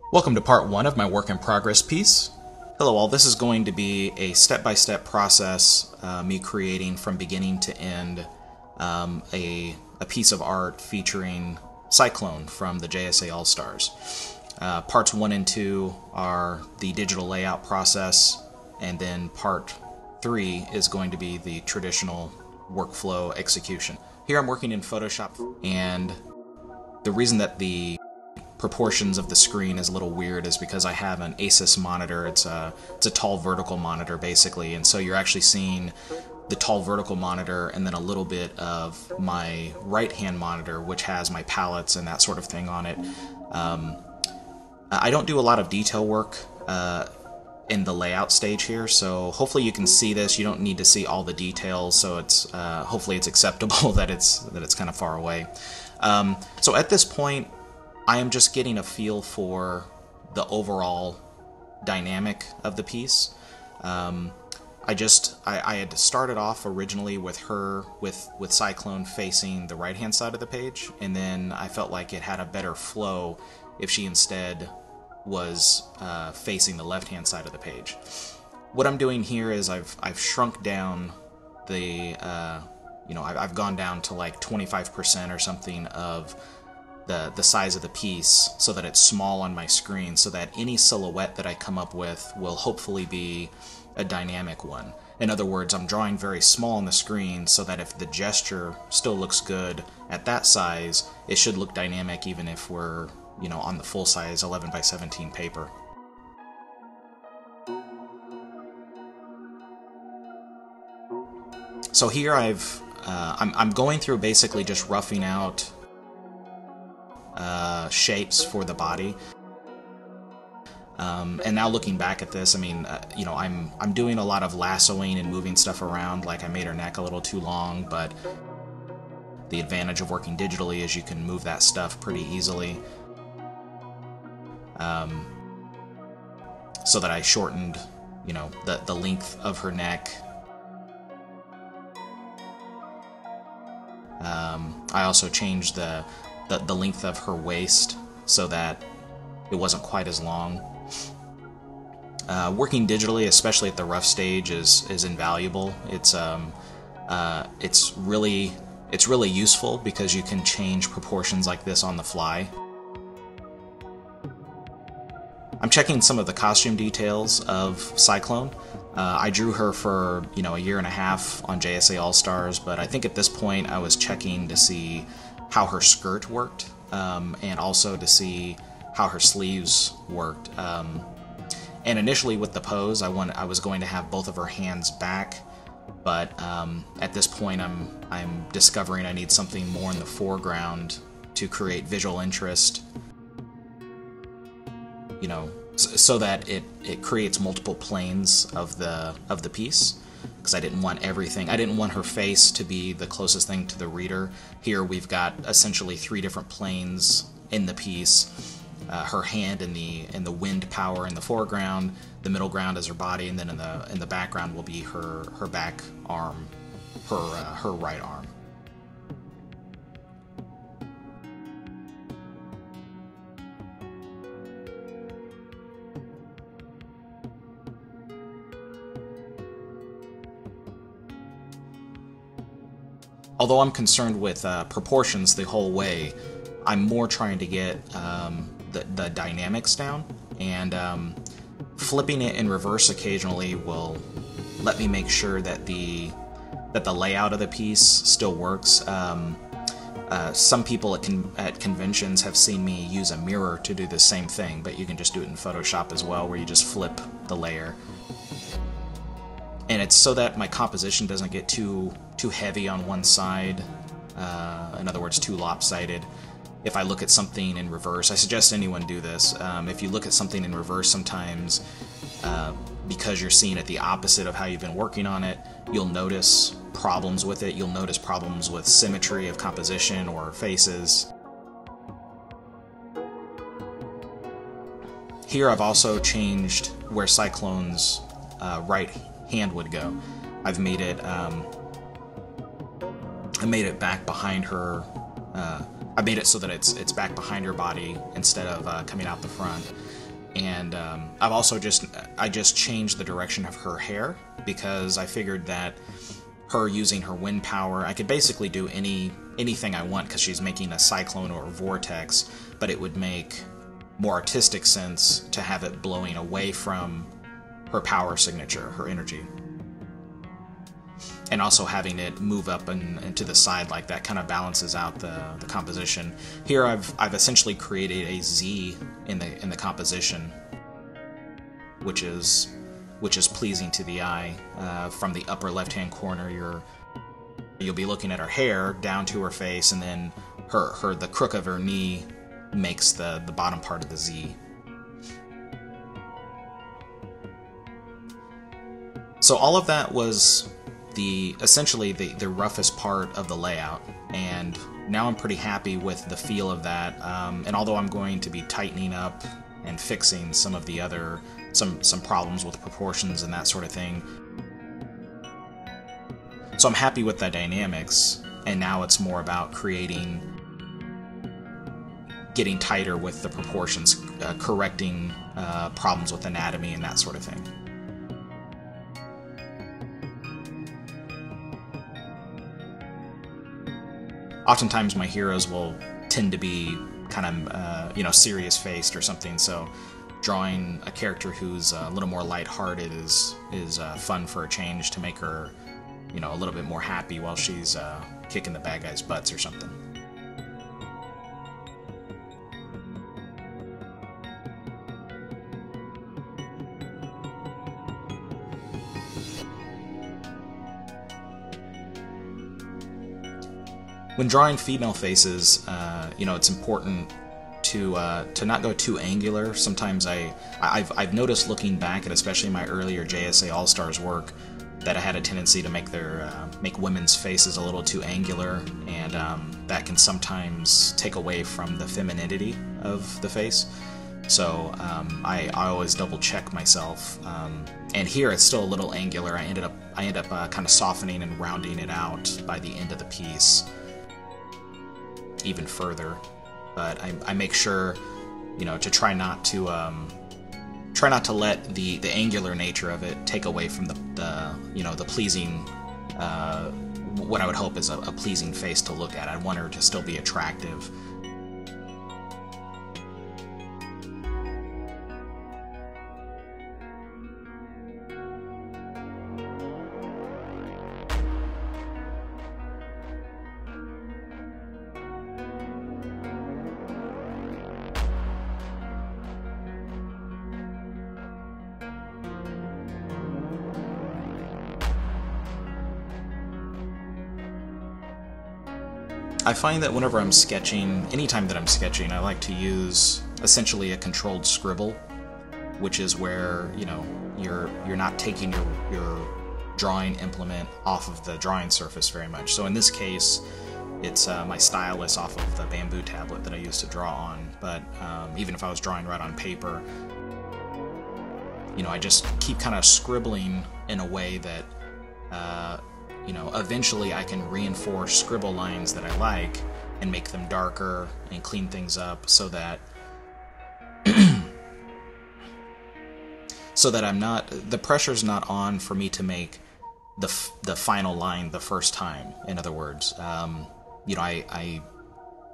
Welcome to part one of my work in progress piece. Hello all, this is going to be a step-by-step process, me creating from beginning to end a piece of art featuring Cyclone from the JSA All-Stars. Parts 1 and 2 are the digital layout process, and then part 3 is going to be the traditional workflow execution. Here I'm working in Photoshop, and the reason that the proportions of the screen is a little weird is because I have an Asus monitor. It's a tall vertical monitor basically, and so you're actually seeing the tall vertical monitor and then a little bit of my right hand monitor, which has my palettes and that sort of thing on it. I don't do a lot of detail work in the layout stage here, so hopefully you can see this. You don't need to see all the details, so it's hopefully it's acceptable that it's kind of far away. So at this point I am just getting a feel for the overall dynamic of the piece. I had started off originally with Cyclone facing the right hand side of the page, and then I felt like it had a better flow if she instead was facing the left hand side of the page. What I'm doing here is I've shrunk down the I've gone down to like 25% or something of the size of the piece so that it's small on my screen, so that any silhouette that I come up with will hopefully be a dynamic one. In other words, I'm drawing very small on the screen so that if the gesture still looks good at that size, it should look dynamic even if we're, on the full size 11 by 17 paper. So here I'm going through basically just roughing out shapes for the body, and now looking back at this, I mean, I'm doing a lot of lassoing and moving stuff around. Like, I made her neck a little too long, but the advantage of working digitally is you can move that stuff pretty easily. So that I shortened, the length of her neck. I also changed the length of her waist so that it wasn't quite as long. Working digitally, especially at the rough stage, is invaluable. It's really useful because you can change proportions like this on the fly. I'm checking some of the costume details of Cyclone. I drew her for a year and a half on JSA All-Stars, but I think at this point I was checking to see how her skirt worked, and also to see how her sleeves worked. And initially with the pose, I was going to have both of her hands back, but at this point I'm discovering I need something more in the foreground to create visual interest, so that it creates multiple planes of the piece. Because I didn't want everything. I didn't want her face to be the closest thing to the reader. Here we've got essentially 3 different planes in the piece. Her hand in the wind power in the foreground. The middle ground is her body, and then in the background will be her back arm, her right arm. Although I'm concerned with proportions the whole way, I'm more trying to get the dynamics down, and flipping it in reverse occasionally will let me make sure that the layout of the piece still works. Some people at conventions have seen me use a mirror to do the same thing, but you can just do it in Photoshop as well, where you just flip the layer. And it's so that my composition doesn't get too heavy on one side, in other words, too lopsided. If I look at something in reverse, I suggest anyone do this. If you look at something in reverse sometimes, because you're seeing it the opposite of how you've been working on it, you'll notice problems with it. You'll notice problems with symmetry of composition or faces. Here I've also changed where Cyclone's right hand would go. I've made it I made it back behind her. I made it so that it's back behind her body instead of coming out the front. And I just changed the direction of her hair because I figured that her using her wind power, I could basically do anything I want because she's making a cyclone or a vortex, but it would make more artistic sense to have it blowing away from her power signature, her energy. And also having it move up and to the side like that kind of balances out the composition. Here I've essentially created a Z in the composition, which is pleasing to the eye. From the upper left-hand corner, you'll be looking at her hair down to her face, and then the crook of her knee makes the bottom part of the Z. So all of that was essentially the roughest part of the layout, and now I'm pretty happy with the feel of that. And although I'm going to be tightening up and fixing some of the other some problems with proportions and that sort of thing, so I'm happy with the dynamics. And now it's more about getting tighter with the proportions, correcting problems with anatomy and that sort of thing. Oftentimes my heroes will tend to be kind of, serious-faced or something, so drawing a character who's a little more lighthearted is fun for a change, to make her, a little bit more happy while she's kicking the bad guys' butts or something. When drawing female faces, it's important to not go too angular. Sometimes I've noticed, looking back at especially my earlier JSA All-Stars work, that I had a tendency to make women's faces a little too angular, and that can sometimes take away from the femininity of the face. So I always double check myself. And here it's still a little angular. I end up kind of softening and rounding it out by the end of the piece even further, but I make sure, to try not to let the angular nature of it take away from the pleasing, what I would hope is a pleasing face to look at. I want her to still be attractive. I find that whenever I'm sketching, anytime that I'm sketching, I like to use essentially a controlled scribble, which is where, you're not taking your drawing implement off of the drawing surface very much. So in this case, it's my stylus off of the bamboo tablet that I used to draw on, but even if I was drawing right on paper, I just keep kind of scribbling in a way that eventually I can reinforce scribble lines that I like and make them darker and clean things up so that the pressure's not on for me to make the final line the first time. In other words, I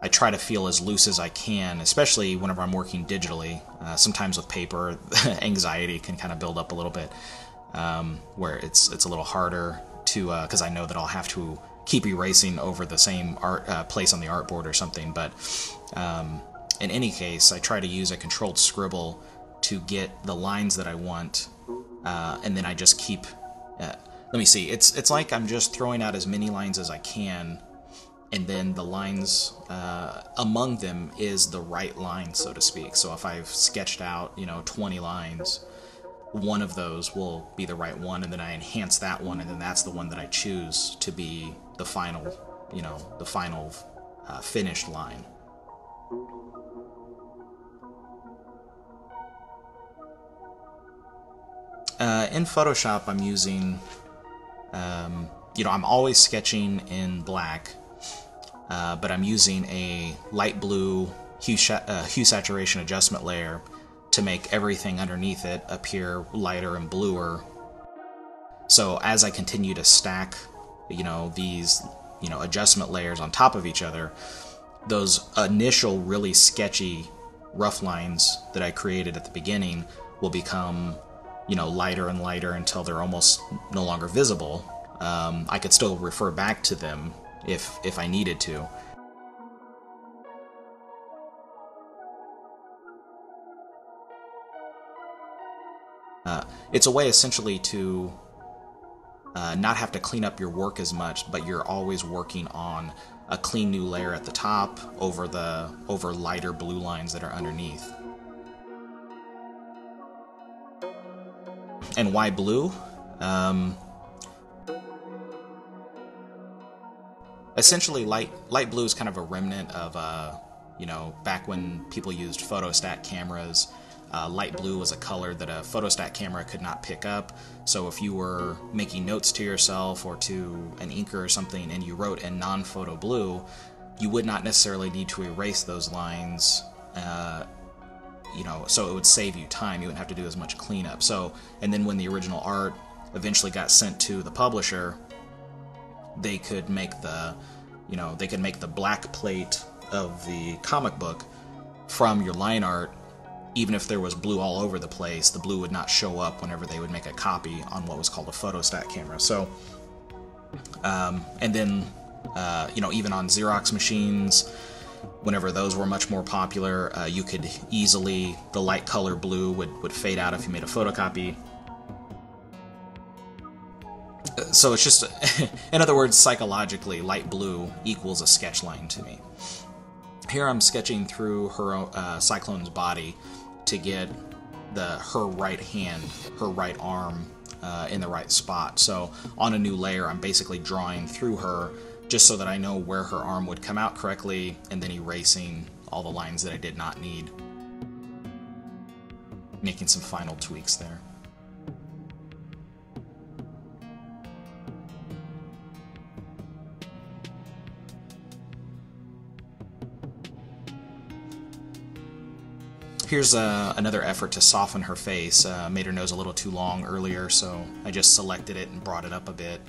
try to feel as loose as I can, especially whenever I'm working digitally. Sometimes with paper, anxiety can kind of build up a little bit, where it's a little harder to, because I know that I'll have to keep erasing over the same place on the artboard or something. But in any case, I try to use a controlled scribble to get the lines that I want, and then I just keep. Let me see. It's like I'm just throwing out as many lines as I can, and then the lines among them is the right line, so to speak. So if I've sketched out 20 lines, one of those will be the right one, and then I enhance that one, and then that's the one that I choose to be the final, finished line. In Photoshop, I'm using, I'm always sketching in black, but I'm using a light blue hue saturation adjustment layer to make everything underneath it appear lighter and bluer. So as I continue to stack, these, adjustment layers on top of each other, those initial really sketchy rough lines that I created at the beginning will become, lighter and lighter until they're almost no longer visible. I could still refer back to them if I needed to. It's a way essentially to not have to clean up your work as much, but you're always working on a clean new layer at the top over lighter blue lines that are underneath. And why blue? Essentially, light blue is kind of a remnant of back when people used photostat cameras. Light blue was a color that a photostat camera could not pick up, so if you were making notes to yourself or to an inker or something and you wrote in non-photo blue, you would not necessarily need to erase those lines, so it would save you time. You wouldn't have to do as much cleanup. So, and then when the original art eventually got sent to the publisher, they could make the black plate of the comic book from your line art. Even if there was blue all over the place, the blue would not show up whenever they would make a copy on what was called a photostat camera. So, and then, even on Xerox machines, whenever those were much more popular, you could easily, the light color blue would fade out if you made a photocopy. So it's just, in other words, psychologically, light blue equals a sketch line to me. Here I'm sketching through her Cyclone's body to get her right hand, her right arm in the right spot. So on a new layer, I'm basically drawing through her just so that I know where her arm would come out correctly, and then erasing all the lines that I did not need. Making some final tweaks there. Here's another effort to soften her face. Made her nose a little too long earlier, so I just selected it and brought it up a bit,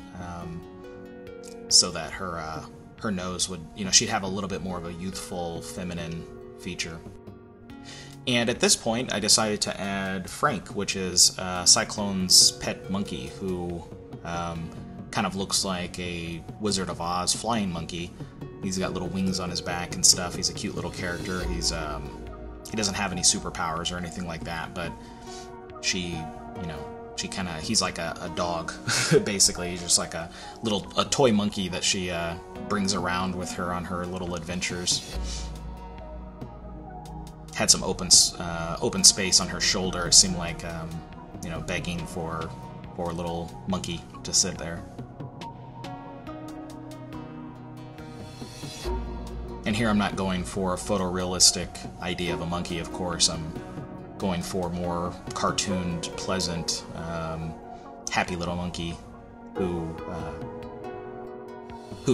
so that her nose would, she'd have a little bit more of a youthful, feminine feature. And at this point, I decided to add Frank, which is Cyclone's pet monkey, who kind of looks like a Wizard of Oz flying monkey. He's got little wings on his back and stuff. He's a cute little character. He doesn't have any superpowers or anything like that, but he's like a dog, basically. He's just like a toy monkey that she brings around with her on her little adventures. Had some open space on her shoulder. It seemed like, begging for a little monkey to sit there. And here I'm not going for a photorealistic idea of a monkey, of course. I'm going for more cartooned, pleasant, happy little monkey who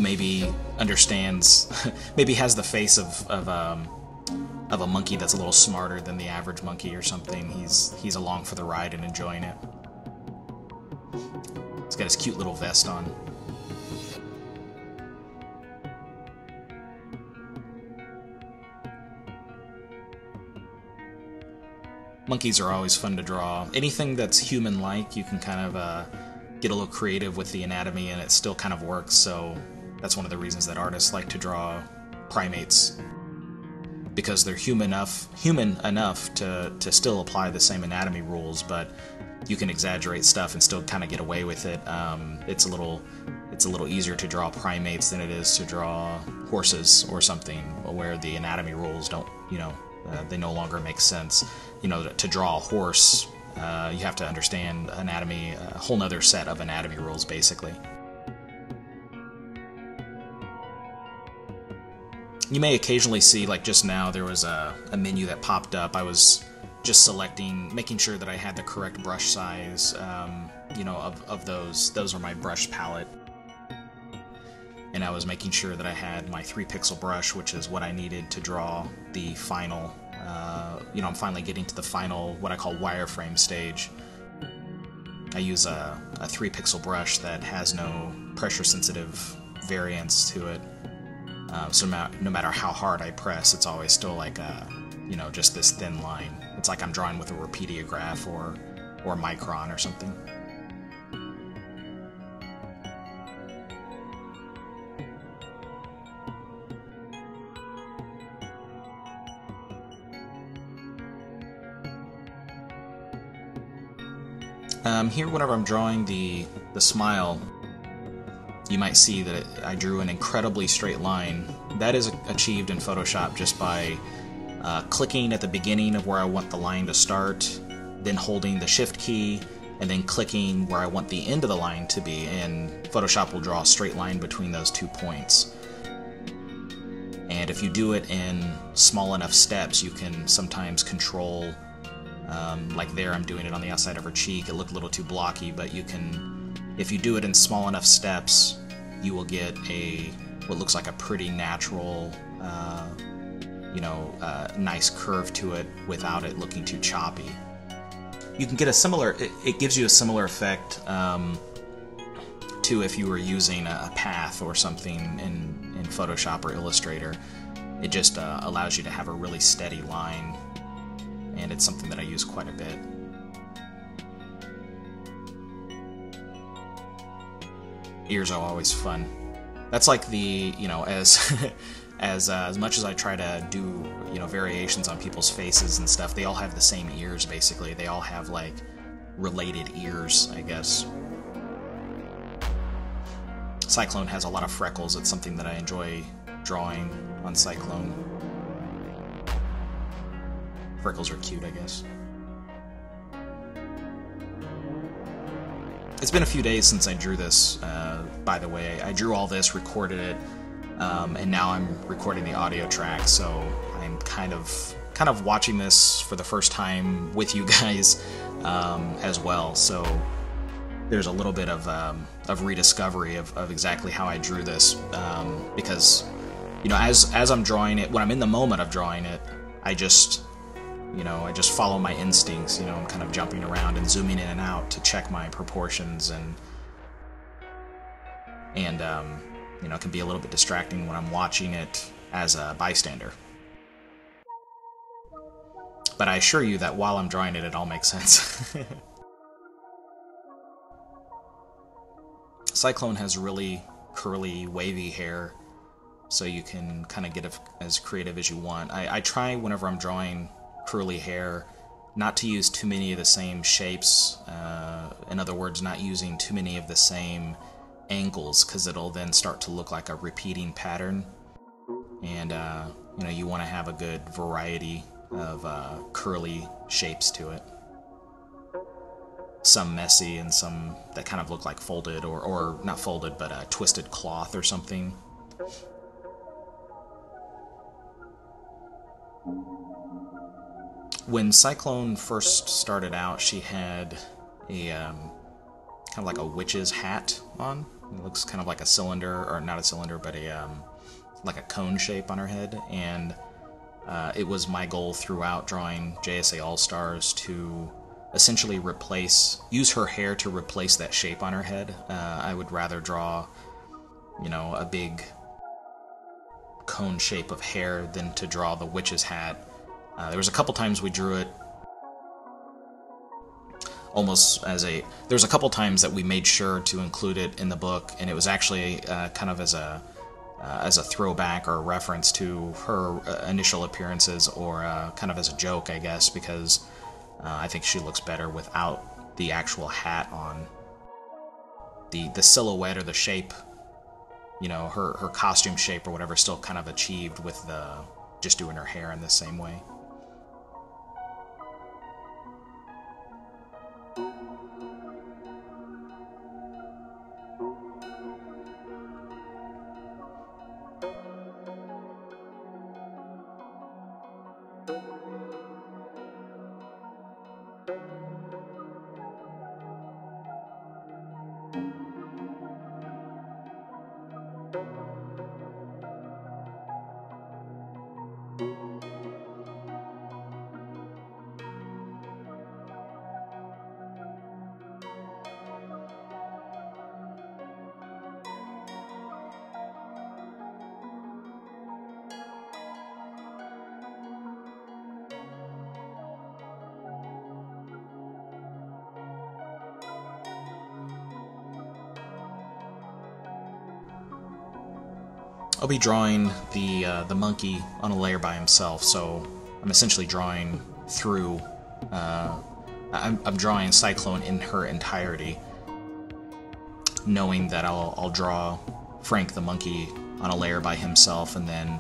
maybe understands, maybe has the face of a monkey that's a little smarter than the average monkey or something. He's along for the ride and enjoying it. He's got his cute little vest on. Monkeys are always fun to draw. Anything that's human-like, you can kind of get a little creative with the anatomy, and it still kind of works. So that's one of the reasons that artists like to draw primates, because they're human enough to still apply the same anatomy rules, but you can exaggerate stuff and still kind of get away with it. It's a little easier to draw primates than it is to draw horses or something, where the anatomy rules don't, they no longer make sense. To draw a horse, you have to understand anatomy, a whole nother set of anatomy rules, basically. You may occasionally see, like just now, there was a menu that popped up. I was just making sure that I had the correct brush size, of those. Those are my brush palette. And I was making sure that I had my 3-pixel brush, which is what I needed to draw the final you know, I'm finally getting to the final, what I call wireframe stage. I use a 3-pixel brush that has no pressure-sensitive variance to it. So no matter how hard I press, it's always still like a, you know, just this thin line. It's like I'm drawing with a repeatograph or micron or something. Here, whenever I'm drawing the smile, you might see that I drew an incredibly straight line. That is achieved in Photoshop just by clicking at the beginning of where I want the line to start, then holding the Shift key, and then clicking where I want the end of the line to be, and Photoshop will draw a straight line between those 2 points. And if you do it in small enough steps, you can sometimes control, like there I'm doing it on the outside of her cheek. It looked a little too blocky, but you can, if you do it in small enough steps, you will get what looks like a pretty natural, you know, nice curve to it without it looking too choppy. You can get a similar, it gives you a similar effect to if you were using a path or something in Photoshop or Illustrator. It just allows you to have a really steady line, and it's something that I use quite a bit. Ears are always fun. That's like the, you know, as as much as I try to do, you know, variations on people's faces and stuff, they all have the same ears basically. They all have like related ears, I guess. Cyclone has a lot of freckles. It's something that I enjoy drawing on Cyclone. Freckles are cute, I guess. It's been a few days since I drew this, by the way. I drew all this, recorded it, and now I'm recording the audio track, so I'm kind of watching this for the first time with you guys as well. So there's a little bit of rediscovery of exactly how I drew this, because, you know, as I'm drawing it, when I'm in the moment of drawing it, I just follow my instincts. You know, I'm kind of jumping around and zooming in and out to check my proportions, and you know, it can be a little bit distracting when I'm watching it as a bystander. But I assure you that while I'm drawing it, it all makes sense. Cyclone has really curly, wavy hair, so you can kind of get as creative as you want. I try, whenever I'm drawing curly hair, not to use too many of the same shapes. In other words, not using too many of the same angles, because it'll then start to look like a repeating pattern. And you know, you want to have a good variety of curly shapes to it. Some messy and some that kind of look like folded, or not folded, but twisted cloth or something. When Cyclone first started out, she had a kind of like a witch's hat on. It looks kind of like a cylinder, or not a cylinder, but like a cone shape on her head. And it was my goal throughout drawing JSA All-Stars to essentially use her hair to replace that shape on her head. I would rather draw, you know, a big cone shape of hair than to draw the witch's hat. There was a couple times we drew it almost as a... There's a couple times that we made sure to include it in the book, and it was actually kind of as a throwback or a reference to her initial appearances, or kind of as a joke, I guess, because I think she looks better without the actual hat on. The silhouette or the shape, you know, her costume shape or whatever, still kind of achieved with just doing her hair in the same way. I'll be drawing the monkey on a layer by himself, so I'm essentially drawing through, I'm drawing Cyclone in her entirety, knowing that I'll draw Frank the monkey on a layer by himself and then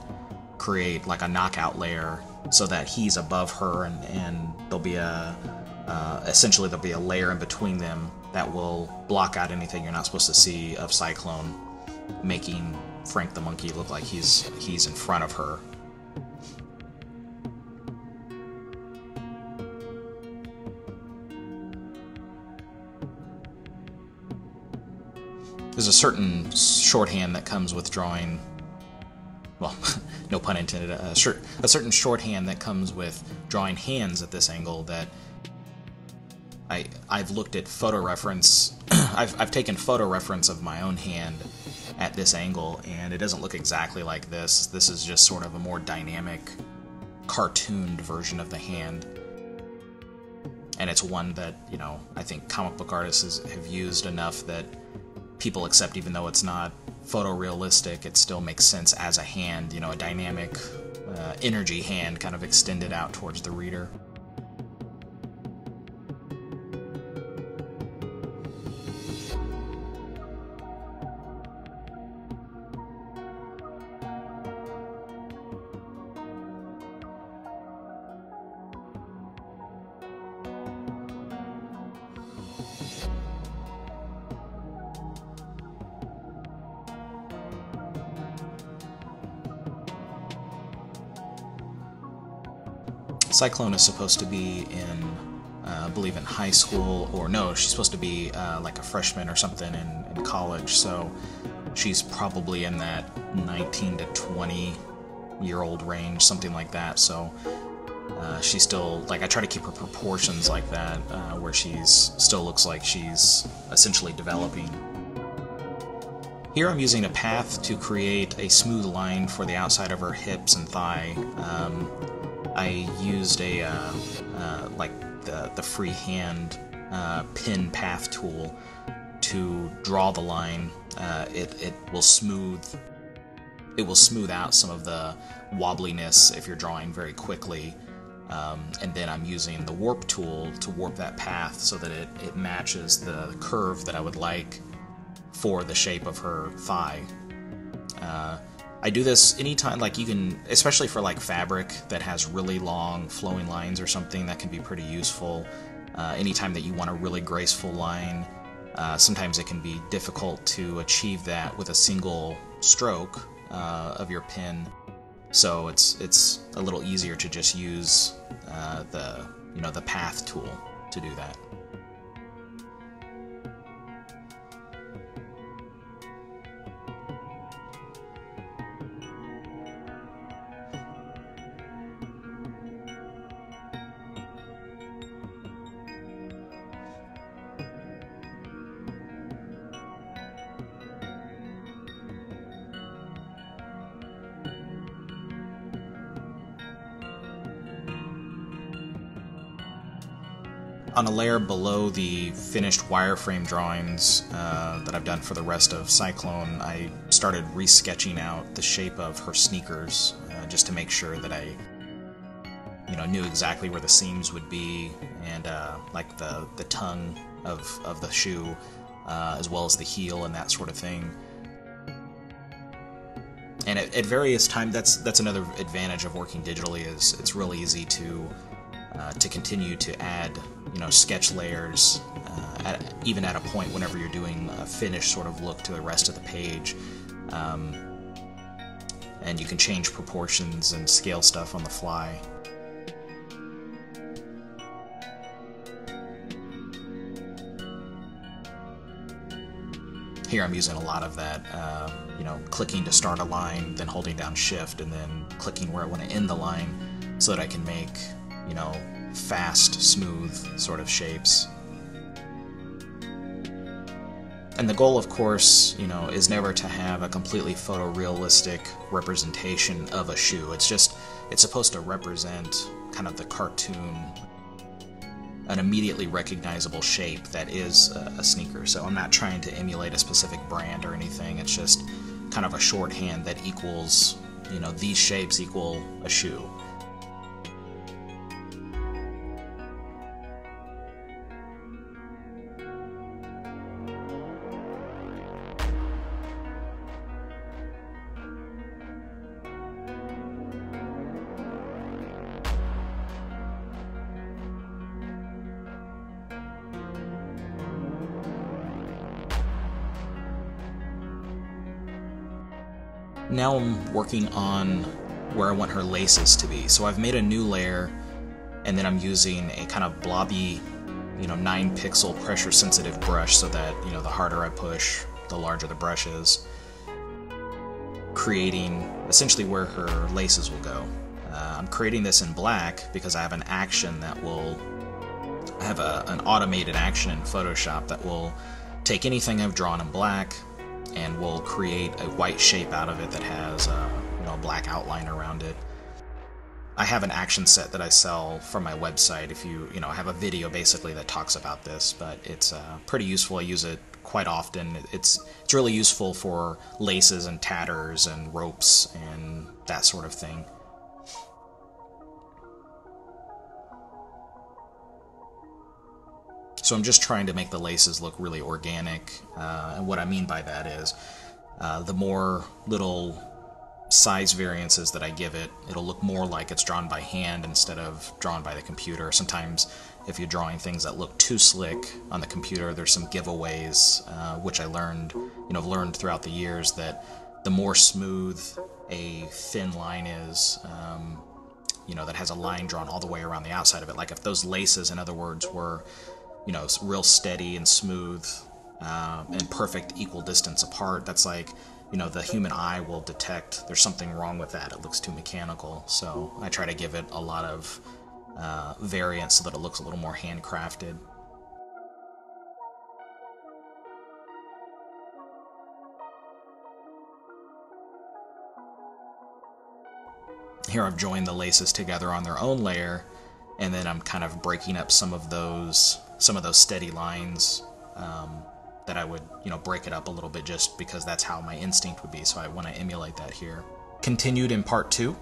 create like a knockout layer so that he's above her, and there'll be essentially there'll be a layer in between them that will block out anything you're not supposed to see of Cyclone, making Frank the monkey look like he's in front of her. There's a certain shorthand that comes with drawing, well, no pun intended, a certain shorthand that comes with drawing hands at this angle that I've looked at photo reference, I've taken photo reference of my own hand at this angle, and it doesn't look exactly like this. This is just sort of a more dynamic, cartooned version of the hand. And it's one that, you know, I think comic book artists have used enough that people accept, even though it's not photorealistic, it still makes sense as a hand, you know, a dynamic energy hand kind of extended out towards the reader. Cyclone is supposed to be in, I believe in high school, or no, she's supposed to be like a freshman or something in college, so she's probably in that 19 to 20-year-old range, something like that, so she's still, like, I try to keep her proportions like that, where she's still looks like she's essentially developing. Here I'm using a path to create a smooth line for the outside of her hips and thigh. I used a like the freehand pin path tool to draw the line. It will smooth out some of the wobbliness if you're drawing very quickly, and then I'm using the warp tool to warp that path so that it matches the curve that I would like for the shape of her thigh. I do this anytime, like, you can, especially for like fabric that has really long flowing lines or something, that can be pretty useful. Anytime that you want a really graceful line, sometimes it can be difficult to achieve that with a single stroke of your pen. So it's a little easier to just use the path tool to do that. On a layer below the finished wireframe drawings that I've done for the rest of Cyclone, I started re-sketching out the shape of her sneakers, just to make sure that I knew exactly where the seams would be, and like the tongue of the shoe, as well as the heel and that sort of thing. And at various times, that's another advantage of working digitally, is it's really easy to continue to add sketch layers even at a point whenever you're doing a finished sort of look to the rest of the page, and you can change proportions and scale stuff on the fly. Here I'm using a lot of that, clicking to start a line, then holding down Shift, and then clicking where I want to end the line, so that I can make fast, smooth sort of shapes. And the goal, of course, is never to have a completely photorealistic representation of a shoe. It's supposed to represent kind of the cartoon, an immediately recognizable shape that is a sneaker. So I'm not trying to emulate a specific brand or anything. It's just kind of a shorthand that equals, you know, these shapes equal a shoe. Now I'm working on where I want her laces to be. So I've made a new layer, and then I'm using a kind of blobby, you know, 9-pixel pressure sensitive brush so that, you know, the harder I push, the larger the brush is, creating essentially where her laces will go. I'm creating this in black because I have an action that will, I have an automated action in Photoshop that will take anything I've drawn in black and will create a white shape out of it that has you know, a black outline around it. I have an action set that I sell from my website. If you know, I have a video basically that talks about this, but it's pretty useful. I use it quite often. It's really useful for laces and tatters and ropes and that sort of thing. So I'm just trying to make the laces look really organic, and what I mean by that is the more little size variances that I give it, it'll look more like it's drawn by hand instead of drawn by the computer. Sometimes if you're drawing things that look too slick on the computer, there's some giveaways, which I learned, you know, I've learned throughout the years that the more smooth a thin line is, you know, that has a line drawn all the way around the outside of it. Like if those laces, in other words, were, you know, real steady and smooth and perfect equal distance apart, that's like, you know, the human eye will detect there's something wrong with that. It looks too mechanical. So I try to give it a lot of variance so that it looks a little more handcrafted. Here I've joined the laces together on their own layer, and then I'm kind of breaking up some of those steady lines that I would, you know, break it up a little bit just because that's how my instinct would be, so I want to emulate that here. Continued in part 2.